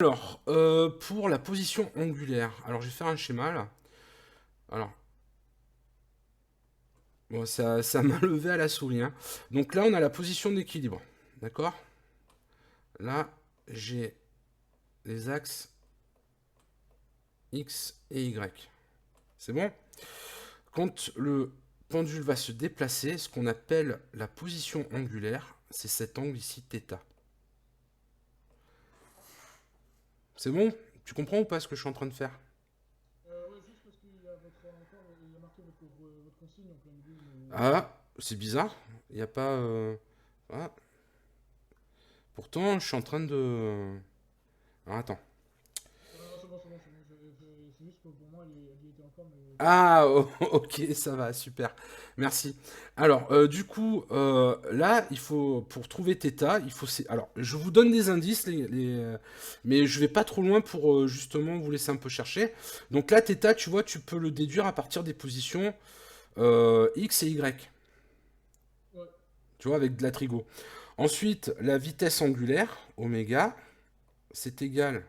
Alors, pour la position angulaire, alors je vais faire un schéma là. Alors, bon, ça m'a levé à la souris, hein. Donc là, on a la position d'équilibre. D'accord? Là, j'ai les axes X et Y. C'est bon? Quand le pendule va se déplacer, ce qu'on appelle la position angulaire, c'est cet angle ici, θ. C'est bon? Tu comprends ou pas ce que je suis en train de faire? Ouais, juste parce qu'il y a encore, il y a marqué votre consigne, donc Landry, Ah, c'est bizarre. Il n'y a pas... Ah, pourtant, je suis en train de... Alors, attends. non, non, c'est bon, c'est juste que pour moi, elle y était encore, mais c'est bon. Ah, ok, ça va, super. Merci. Alors, du coup, là, il faut, pour trouver θ, il faut... Alors, je vous donne des indices, mais je vais pas trop loin pour justement vous laisser un peu chercher. Donc là, θ, tu vois, tu peux le déduire à partir des positions X et Y. Ouais, Tu vois, avec de la trigo. Ensuite, la vitesse angulaire, oméga, c'est égal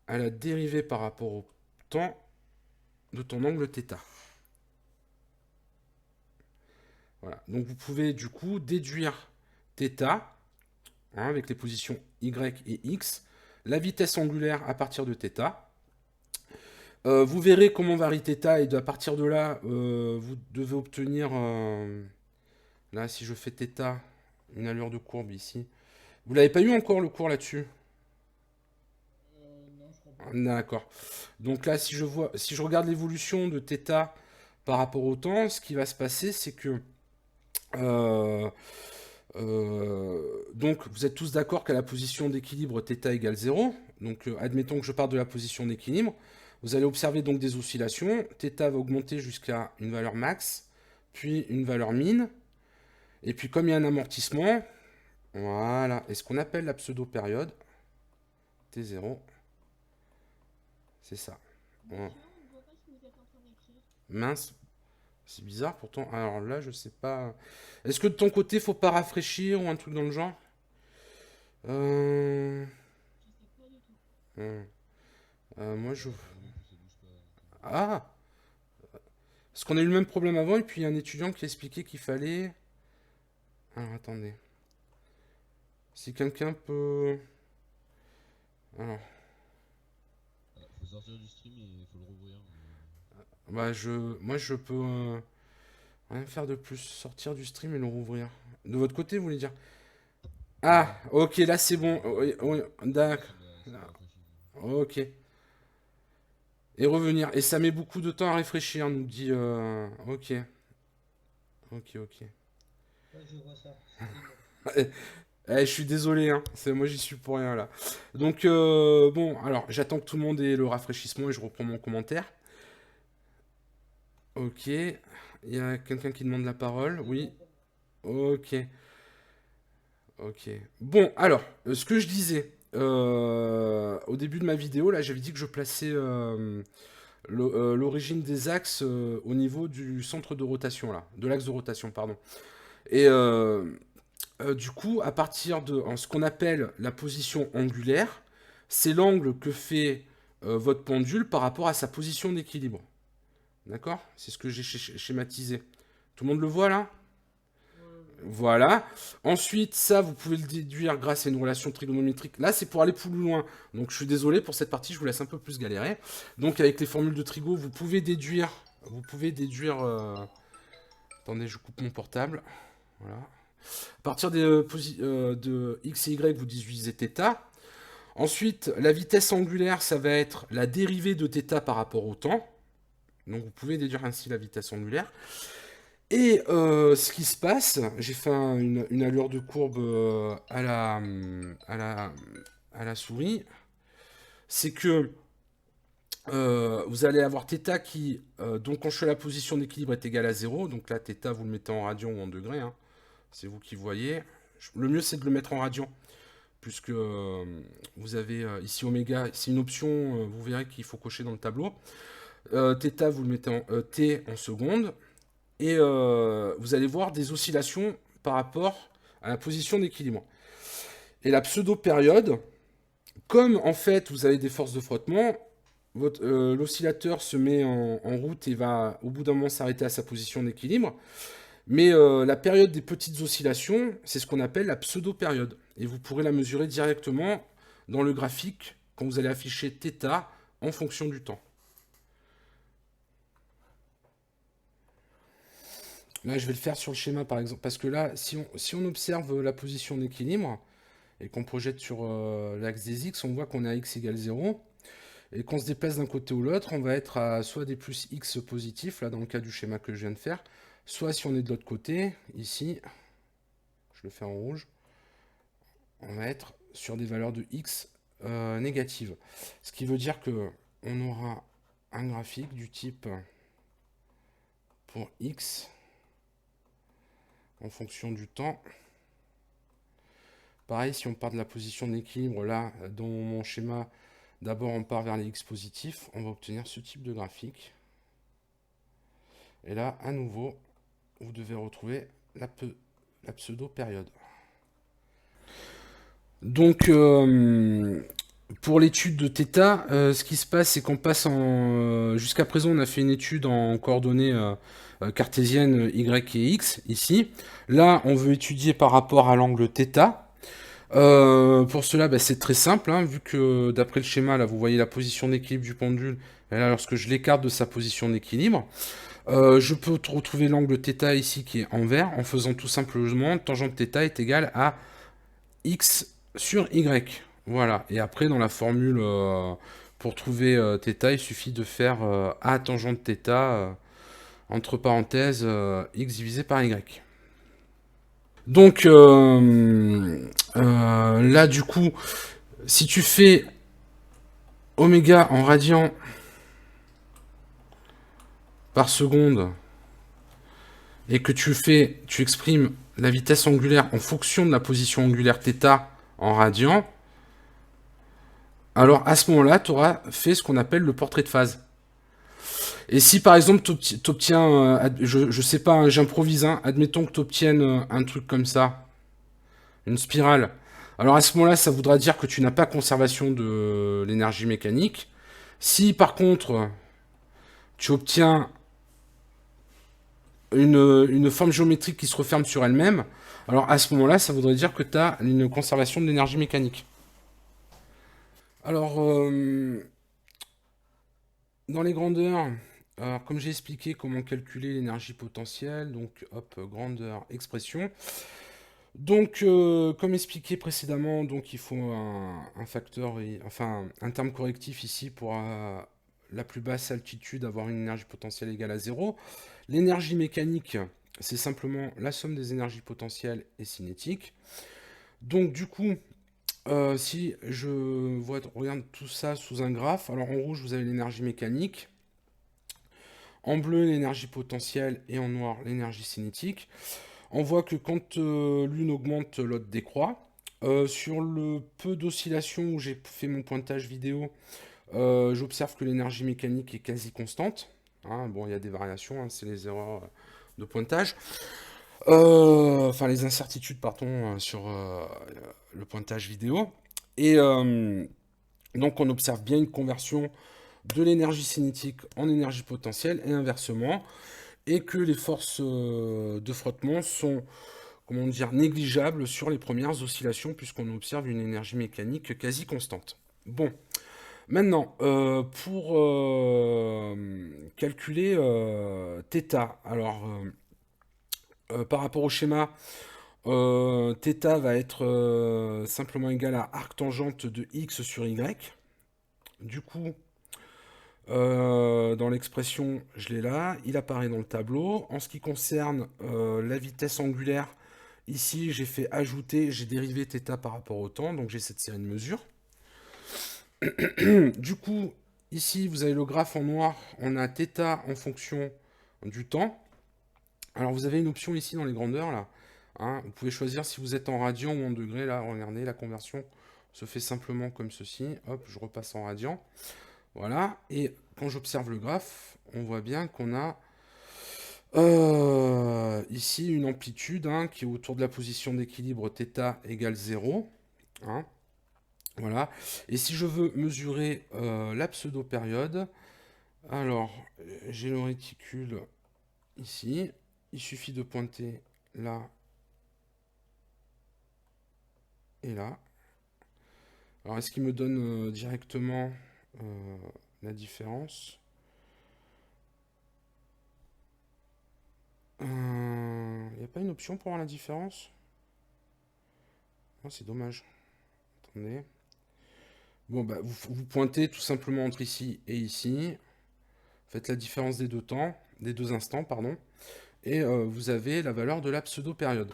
à la dérivée par rapport au temps de ton angle θ. Voilà. Donc vous pouvez du coup déduire θ, hein, avec les positions Y et X, la vitesse angulaire à partir de θ. Vous verrez comment varie θ et à partir de là, vous devez obtenir, là si je fais θ, une allure de courbe ici. Vous l'avez pas eu encore le cours là-dessus? non, je crois Ah, pas. d'accord. Donc là, si je regarde l'évolution de θ par rapport au temps, ce qui va se passer, c'est que euh, donc vous êtes tous d'accord qu'à la position d'équilibre θ égale 0. Donc admettons que je parte de la position d'équilibre. Vous allez observer donc des oscillations. θ va augmenter jusqu'à une valeur max, puis une valeur min. Et puis comme il y a un amortissement, voilà. Et ce qu'on appelle la pseudo-période, T0, c'est ça. Voilà. Franchement, on ne voit pas ce que vous êtes en train d'écrire. Mince, c'est bizarre pourtant. Alors là, je sais pas. Est-ce que de ton côté, faut pas rafraîchir ou un truc dans le genre? euh... Je sais pas du tout. hum, moi, je... Non, non, ça bouge pas. Ah! Parce qu'on a eu le même problème avant, et puis il y a un étudiant qui a expliqué qu'il fallait... Alors, attendez. Si quelqu'un peut... Alors, Faut sortir du stream et il faut le rouvrir. bah, moi, je peux rien faire de plus. Sortir du stream et le rouvrir. De votre côté, vous voulez dire? Ouais, Ah, ok, là, c'est bon. Oui, oui, là d'accord. ça m'a rafraîchi. Ok. Et revenir. Et ça met beaucoup de temps à réfléchir, nous dit... Ok, ok, ok. Ouais, je vois ça, c'est bon. Je suis désolé, hein. Moi j'y suis pour rien là. Donc bon, alors j'attends que tout le monde ait le rafraîchissement et je reprends mon commentaire. Ok, il y a quelqu'un qui demande la parole. C'est Oui, bon pour moi. ok, ok. Bon, alors, ce que je disais au début de ma vidéo, là j'avais dit que je plaçais l'origine des axes au niveau du centre de rotation, là, de l'axe de rotation, pardon. Et du coup, à partir de ce qu'on appelle la position angulaire, c'est l'angle que fait votre pendule par rapport à sa position d'équilibre. D'accord? C'est ce que j'ai schématisé. Tout le monde le voit là? Ouais, ouais. Voilà. Ensuite, ça, vous pouvez le déduire grâce à une relation trigonométrique. Là, c'est pour aller plus loin. Donc, je suis désolé pour cette partie, je vous laisse un peu plus galérer. Donc, avec les formules de trigo, vous pouvez déduire. Vous pouvez déduire. Attendez, je coupe mon portable. Voilà. À partir de x et y, vous déduisez θ. Ensuite, la vitesse angulaire, ça va être la dérivée de θ par rapport au temps. Donc vous pouvez déduire ainsi la vitesse angulaire. Et ce qui se passe, j'ai fait une allure de courbe à la, à la souris, c'est que vous allez avoir θ qui, donc quand je fais la position d'équilibre, est égale à 0. Donc là, θ, vous le mettez en radians ou en degrés, hein. C'est vous qui voyez. Le mieux, c'est de le mettre en radians, puisque vous avez ici oméga, c'est une option, vous verrez qu'il faut cocher dans le tableau. Θ, vous le mettez en t en secondes, et vous allez voir des oscillations par rapport à la position d'équilibre. Et la pseudo-période, comme en fait vous avez des forces de frottement, l'oscillateur se met en route et va au bout d'un moment s'arrêter à sa position d'équilibre. Mais la période des petites oscillations, c'est ce qu'on appelle la pseudo-période. Et vous pourrez la mesurer directement dans le graphique quand vous allez afficher θ en fonction du temps. Là, je vais le faire sur le schéma, par exemple, parce que là, si on observe la position d'équilibre et qu'on projette sur l'axe des x, on voit qu'on est à x égale 0. Et qu'on se déplace d'un côté ou l'autre, on va être à soit des plus x positifs, là dans le cas du schéma que je viens de faire, soit si on est de l'autre côté, ici, je le fais en rouge, on va être sur des valeurs de x négatives. Ce qui veut dire que on aura un graphique du type pour x en fonction du temps. Pareil, si on part de la position d'équilibre, là, dans mon schéma, d'abord on part vers les x positifs, on va obtenir ce type de graphique. Et là, à nouveau, vous devez retrouver la pseudo-période. Donc, pour l'étude de θ, ce qui se passe, c'est qu'on passe en... Jusqu'à présent, on a fait une étude en coordonnées cartésiennes y et x, ici. Là, on veut étudier par rapport à l'angle θ. Pour cela, bah, c'est très simple, hein, vu que d'après le schéma, là, vous voyez la position d'équilibre du pendule. Et là, lorsque je l'écarte de sa position d'équilibre, je peux retrouver l'angle θ ici qui est en vert en faisant tout simplement tangente θ est égale à x sur y. Voilà. Et après, dans la formule pour trouver θ, il suffit de faire a tangente θ entre parenthèses x divisé par y. Donc là, du coup, si tu fais oméga en radians par seconde et que tu exprimes la vitesse angulaire en fonction de la position angulaire θ en radians, alors à ce moment-là, tu auras fait ce qu'on appelle le portrait de phase. Et si par exemple tu obtiens, je sais pas, hein, j'improvise, hein, admettons que tu obtiennes un truc comme ça, une spirale, alors à ce moment-là, ça voudra dire que tu n'as pas conservation de l'énergie mécanique. Si par contre, tu obtiens une forme géométrique qui se referme sur elle-même, alors à ce moment-là, ça voudrait dire que tu as une conservation de l'énergie mécanique. Alors, dans les grandeurs, alors, comme j'ai expliqué comment calculer l'énergie potentielle, donc hop, grandeur, expression. Donc, comme expliqué précédemment, donc il faut un facteur, enfin un terme correctif ici pour la plus basse altitude avoir une énergie potentielle égale à 0. L'énergie mécanique, c'est simplement la somme des énergies potentielles et cinétiques. Donc du coup, si je regarde tout ça sous un graphe, alors en rouge vous avez l'énergie mécanique, en bleu l'énergie potentielle et en noir l'énergie cinétique. On voit que quand l'une augmente, l'autre décroît. Sur le peu d'oscillations où j'ai fait mon pointage vidéo, j'observe que l'énergie mécanique est quasi constante. Hein, bon, il y a des variations, hein, c'est les erreurs de pointage. Enfin, les incertitudes, pardon, sur le pointage vidéo. Et donc, on observe bien une conversion de l'énergie cinétique en énergie potentielle et inversement. Et que les forces de frottement sont, comment dire, négligeables sur les premières oscillations puisqu'on observe une énergie mécanique quasi constante. Bon, maintenant, pour calculer θ, alors par rapport au schéma, θ va être simplement égal à arc tangente de x sur y. Du coup, dans l'expression, je l'ai là, il apparaît dans le tableau. En ce qui concerne la vitesse angulaire, ici j'ai fait ajouter, j'ai dérivé θ par rapport au temps, donc j'ai cette série de mesures. Du coup, ici vous avez le graphe en noir, on a θ en fonction du temps. Alors vous avez une option ici dans les grandeurs là. Hein, vous pouvez choisir si vous êtes en radians ou en degrés. Là, regardez, la conversion se fait simplement comme ceci. Hop, je repasse en radians. Voilà, et quand j'observe le graphe, on voit bien qu'on a ici une amplitude hein, qui est autour de la position d'équilibre θ égale 0. Hein. Voilà. Et si je veux mesurer la pseudo-période, alors j'ai le réticule ici. Il suffit de pointer là et là. Alors est-ce qu'il me donne directement la différence? Il n'y a pas une option pour voir la différence? Oh, c'est dommage. Attendez. Bon, bah, vous pointez tout simplement entre ici et ici. Faites la différence des deux temps, des deux instants, pardon. Et vous avez la valeur de la pseudo-période.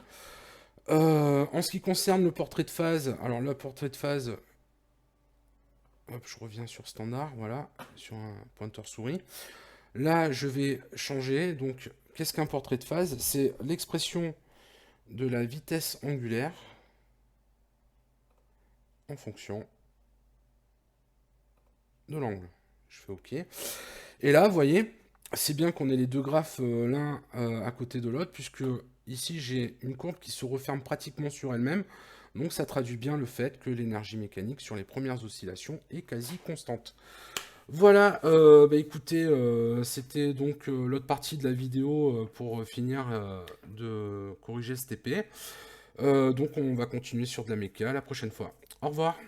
En ce qui concerne le portrait de phase, alors le portrait de phase, hop, je reviens sur standard, voilà, sur un pointeur souris. Là, je vais changer. Donc, qu'est-ce qu'un portrait de phase? C'est l'expression de la vitesse angulaire en fonction de l'angle. Je fais OK. Et là, vous voyez, c'est bien qu'on ait les deux graphes l'un à côté de l'autre, puisque ici, j'ai une courbe qui se referme pratiquement sur elle-même. Donc, ça traduit bien le fait que l'énergie mécanique sur les premières oscillations est quasi constante. Voilà, bah écoutez, c'était donc l'autre partie de la vidéo pour finir de corriger ce TP. Donc on va continuer sur de la méca la prochaine fois. Au revoir.